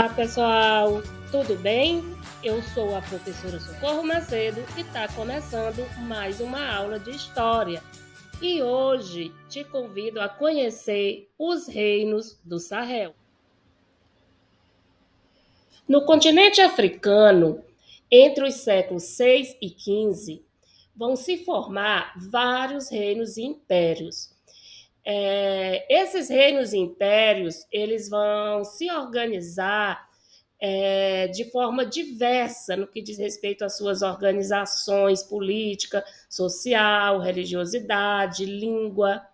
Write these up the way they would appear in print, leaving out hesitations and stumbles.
Olá, pessoal, tudo bem? Eu sou a professora Socorro Macedo e está começando mais uma aula de História. E hoje te convido a conhecer os reinos do Sahel. No continente africano, entre os séculos 6 e 15, vão se formar vários reinos e impérios. Esses reinos e impérios, eles vão se organizar de forma diversa no que diz respeito às suas organizações política, social, religiosidade, língua.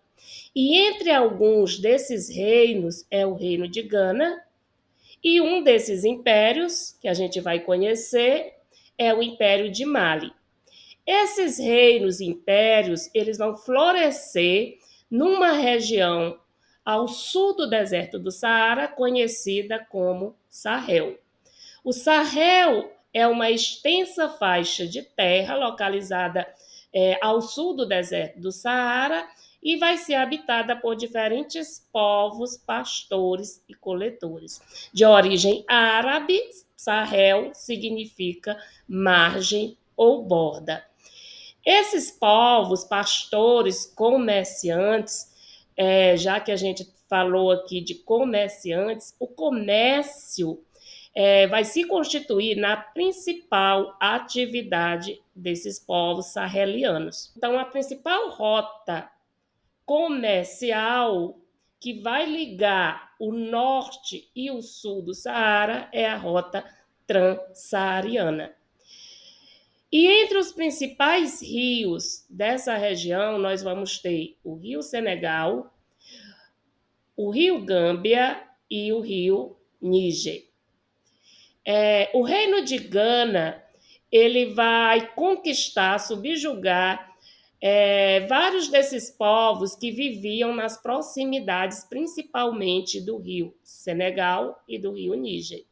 E entre alguns desses reinos é o reino de Gana, e um desses impérios que a gente vai conhecer é o Império de Mali. Esses reinos e impérios, eles vão florescer numa região ao sul do deserto do Saara, conhecida como Sahel. O Sahel é uma extensa faixa de terra localizada ao sul do deserto do Saara e vai ser habitada por diferentes povos, pastores e coletores. De origem árabe, Sahel significa margem ou borda. Esses povos, pastores, comerciantes, já que a gente falou aqui de comerciantes, o comércio vai se constituir na principal atividade desses povos sahelianos. Então, a principal rota comercial que vai ligar o norte e o sul do Saara é a rota transsaariana. E entre os principais rios dessa região, nós vamos ter o Rio Senegal, o Rio Gâmbia e o Rio Níger. O reino de Gana, ele vai conquistar, subjugar vários desses povos que viviam nas proximidades, principalmente do Rio Senegal e do Rio Níger.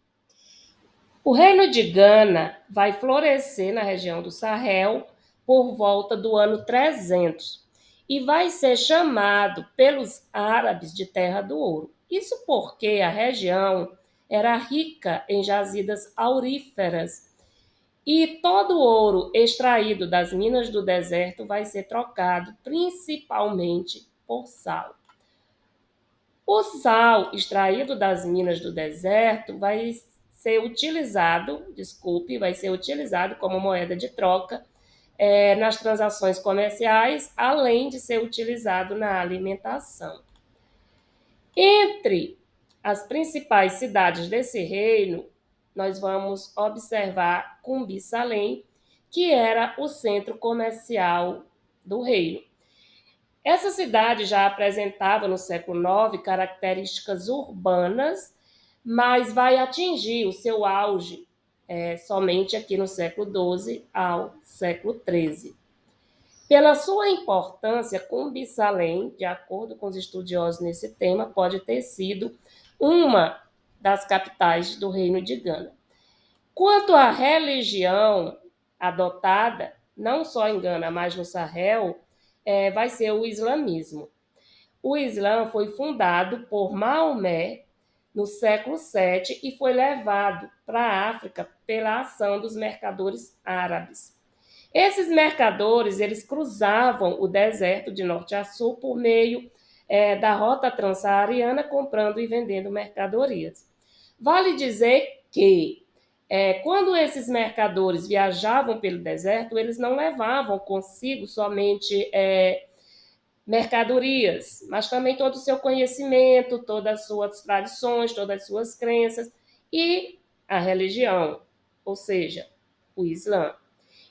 O reino de Gana vai florescer na região do Sahel por volta do ano 300 e vai ser chamado pelos árabes de Terra do Ouro. Isso porque a região era rica em jazidas auríferas e todo o ouro extraído das minas do deserto vai ser trocado principalmente por sal. O sal extraído das minas do deserto vai ser utilizado como moeda de troca nas transações comerciais, além de ser utilizado na alimentação. Entre as principais cidades desse reino, nós vamos observar Cumbi Salem, que era o centro comercial do reino. Essa cidade já apresentava no século IX características urbanas, mas vai atingir o seu auge somente aqui no século XII ao século XIII. Pela sua importância, Cumbi Salem, de acordo com os estudiosos nesse tema, pode ter sido uma das capitais do reino de Gana. Quanto à religião adotada, não só em Gana, mas no Sahel, vai ser o islamismo. O Islã foi fundado por Maomé no século VII e foi levado para a África pela ação dos mercadores árabes. Esses mercadores, eles cruzavam o deserto de norte a sul por meio da rota transsaariana, comprando e vendendo mercadorias. Vale dizer que, quando esses mercadores viajavam pelo deserto, eles não levavam consigo somente mercadorias, mas também todo o seu conhecimento, todas as suas tradições, todas as suas crenças e a religião, ou seja, o Islã.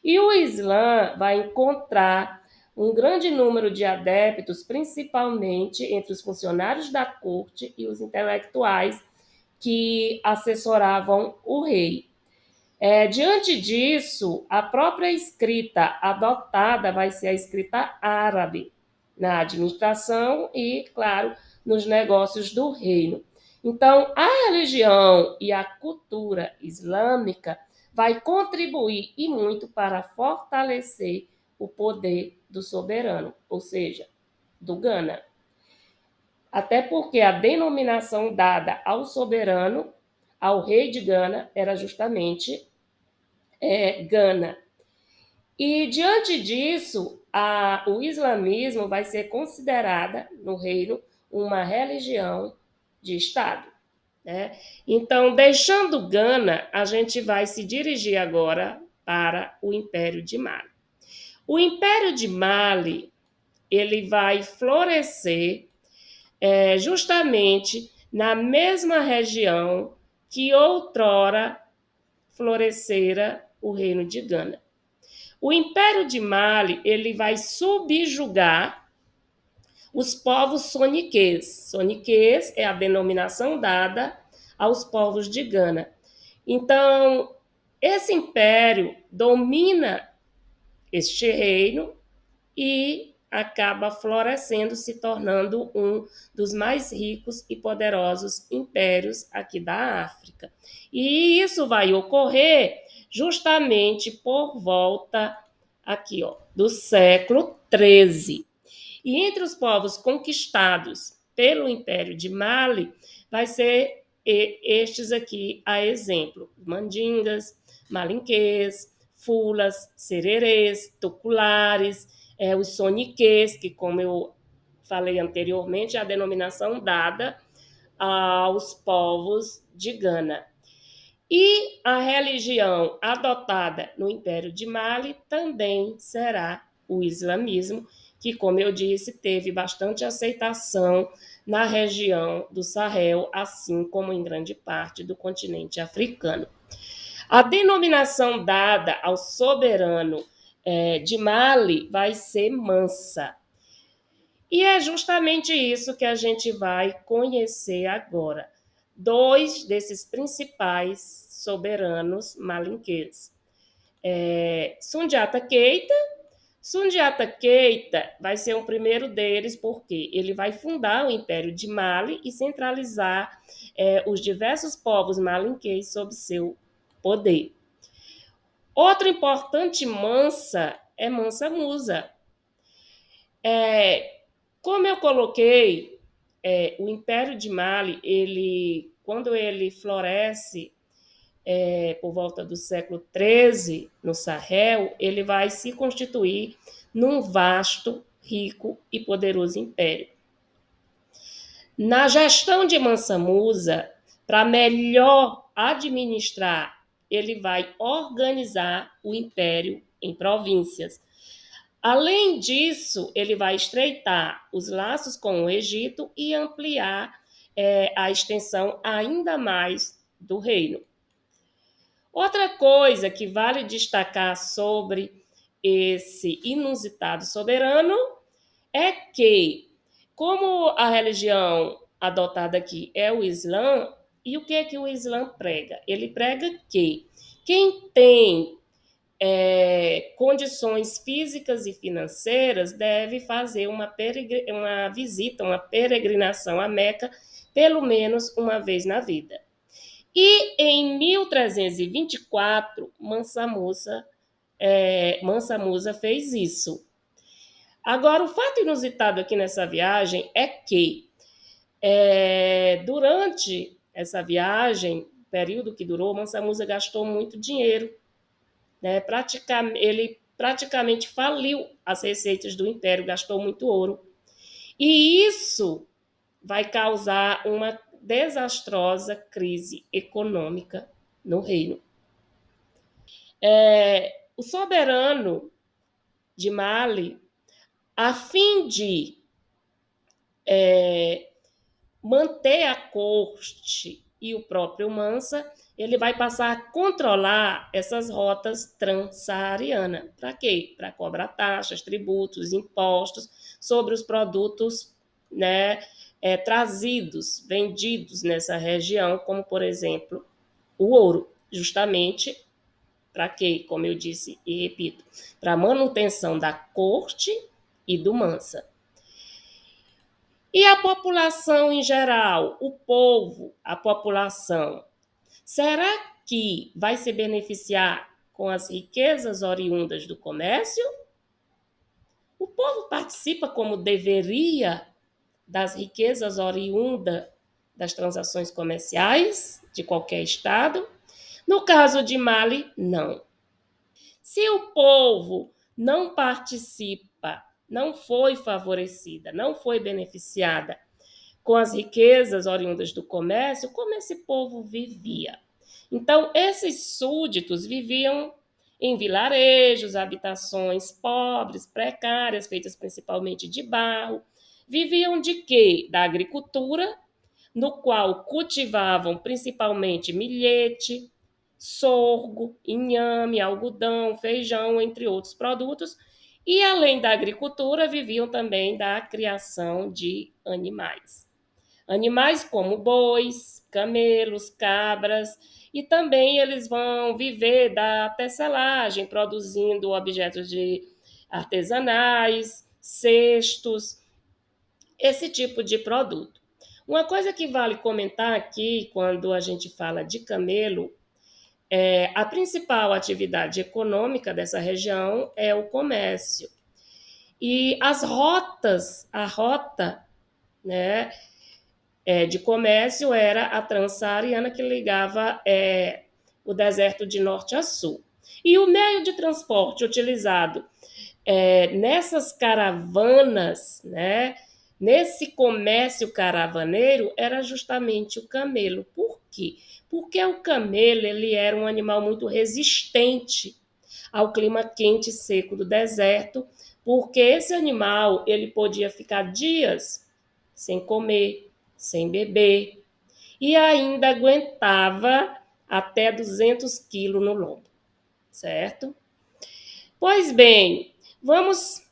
E o Islã vai encontrar um grande número de adeptos, principalmente entre os funcionários da corte e os intelectuais que assessoravam o rei. Diante disso, a própria escrita adotada vai ser a escrita árabe na administração e, claro, nos negócios do reino. Então, a religião e a cultura islâmica vai contribuir e muito para fortalecer o poder do soberano, ou seja, do Gana. Até porque a denominação dada ao soberano ao rei de Gana era justamente Gana. E, diante disso, o islamismo vai ser considerada no reino uma religião de Estado. Né? Então, deixando Gana, a gente vai se dirigir agora para o Império de Mali. O Império de Mali ele vai florescer justamente na mesma região que outrora florescera o reino de Gana. O Império de Mali ele vai subjugar os povos soniquês. Soniquês é a denominação dada aos povos de Gana. Então, esse império domina este reino e acaba florescendo, se tornando um dos mais ricos e poderosos impérios aqui da África. E isso vai ocorrer justamente por volta aqui, ó, do século XIII. E entre os povos conquistados pelo Império de Mali, vai ser estes aqui a exemplo: mandingas, malinquês, fulas, sererês, toculares, os soniquês, que, como eu falei anteriormente, é a denominação dada aos povos de Gana. E a religião adotada no Império de Mali também será o islamismo, que, como eu disse, teve bastante aceitação na região do Sahel, assim como em grande parte do continente africano. A denominação dada ao soberano de Mali vai ser Mansa. E é justamente isso que a gente vai conhecer agora. Dois desses principais soberanos malinquês. Sundiata Keita. Sundiata Keita vai ser o primeiro deles, porque ele vai fundar o Império de Mali e centralizar os diversos povos malinquês sob seu poder. Outro importante Mansa é Mansa Musa. Como eu coloquei, o Império de Mali, quando ele floresce por volta do século XIII, no Sahel, ele vai se constituir num vasto, rico e poderoso império. Na gestão de Mansa Musa, para melhor administrar, ele vai organizar o império em províncias. Além disso, ele vai estreitar os laços com o Egito e ampliar a extensão ainda mais do reino. Outra coisa que vale destacar sobre esse inusitado soberano é que, como a religião adotada aqui é o Islã, e o que é que o Islã prega? Ele prega que quem tem condições físicas e financeiras deve fazer uma visita, uma peregrinação a Meca, pelo menos uma vez na vida. E em 1324, Mansa Musa fez isso. Agora, o fato inusitado aqui nessa viagem é que, durante essa viagem, período que durou, Mansa Musa gastou muito dinheiro. Né? Ele praticamente faliu as receitas do império, gastou muito ouro. E isso vai causar uma desastrosa crise econômica no reino. O soberano de Mali, a fim de manter a corte e o próprio Mansa, ele vai passar a controlar essas rotas transsaarianas. Para quê? Para cobrar taxas, tributos, impostos sobre os produtos, né, trazidos, vendidos nessa região, como, por exemplo, o ouro, justamente para quê? Como eu disse e repito, para a manutenção da corte e do Mansa. E a população em geral, o povo, a população, será que vai se beneficiar com as riquezas oriundas do comércio? O povo participa como deveria das riquezas oriundas das transações comerciais de qualquer estado. No caso de Mali, não. Se o povo não participa, não foi favorecida, não foi beneficiada com as riquezas oriundas do comércio, como esse povo vivia? Então, esses súditos viviam em vilarejos, habitações pobres, precárias, feitas principalmente de barro. Viviam de quê? Da agricultura, no qual cultivavam principalmente milhete, sorgo, inhame, algodão, feijão, entre outros produtos. E, além da agricultura, viviam também da criação de animais. Animais como bois, camelos, cabras, e também eles vão viver da tecelagem, produzindo objetos de artesanais, cestos, esse tipo de produto. Uma coisa que vale comentar aqui, quando a gente fala de camelo, a principal atividade econômica dessa região é o comércio. E as rotas, a rota, né, de comércio era a Transsaariana, que ligava o deserto de norte a sul. E o meio de transporte utilizado nessas caravanas, né, nesse comércio caravaneiro, era justamente o camelo. Por quê? Porque o camelo ele era um animal muito resistente ao clima quente e seco do deserto, porque esse animal ele podia ficar dias sem comer, sem beber, e ainda aguentava até 200 quilos no lombo, certo? Pois bem, vamos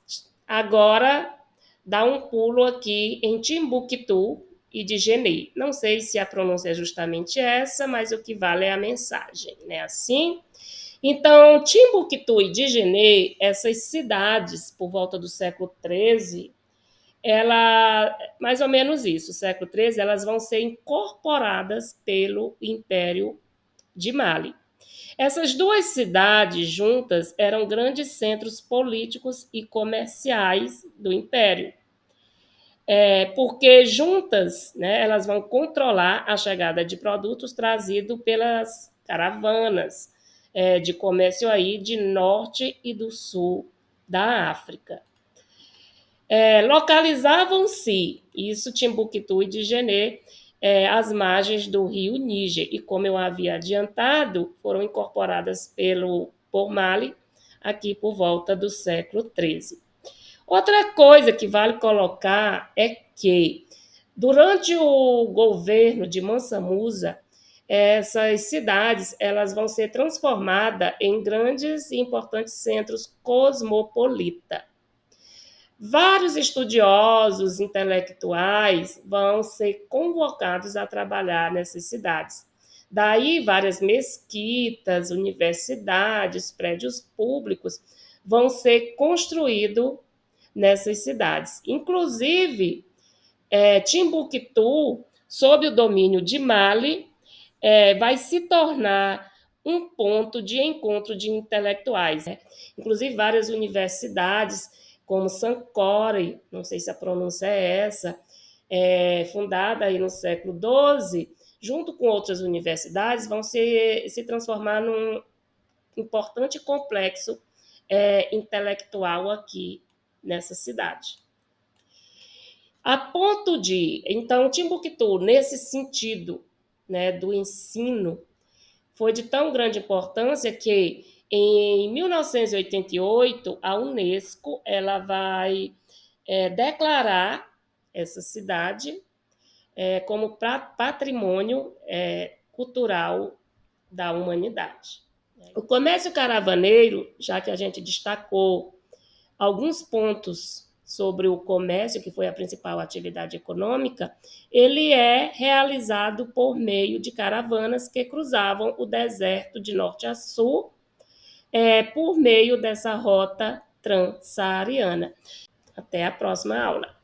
agora dar um pulo aqui em Timbuktu e de Jenê. Não sei se a pronúncia é justamente essa, mas o que vale é a mensagem, né? Assim. Então, Timbuktu e Digené, essas cidades, por volta do século XIII, mais ou menos isso, século XIII, elas vão ser incorporadas pelo Império de Mali. Essas duas cidades juntas eram grandes centros políticos e comerciais do Império, porque juntas, né, elas vão controlar a chegada de produtos trazidos pelas caravanas de comércio aí de norte e do sul da África. Localizavam-se, isso Timbuktu e Digené, às margens do rio Níger, e como eu havia adiantado, foram incorporadas por Mali aqui por volta do século XIII. Outra coisa que vale colocar é que, durante o governo de Mansa Musa, essas cidades elas vão ser transformadas em grandes e importantes centros cosmopolitas. Vários estudiosos intelectuais vão ser convocados a trabalhar nessas cidades. Daí, várias mesquitas, universidades, prédios públicos vão ser construídos nessas cidades. Inclusive, Timbuktu, sob o domínio de Mali, vai se tornar um ponto de encontro de intelectuais. Inclusive, várias universidades, como Sankore, não sei se a pronúncia é essa, fundada aí no século XII, junto com outras universidades, vão se transformar num importante complexo intelectual aqui nessa cidade. A ponto de, então, Timbuktu, nesse sentido, né, do ensino, foi de tão grande importância que, em 1988, a Unesco ela vai declarar essa cidade como patrimônio cultural da humanidade. O comércio caravaneiro, já que a gente destacou alguns pontos sobre o comércio, que foi a principal atividade econômica, ele é realizado por meio de caravanas que cruzavam o deserto de norte a sul, por meio dessa rota transsaariana. Até a próxima aula.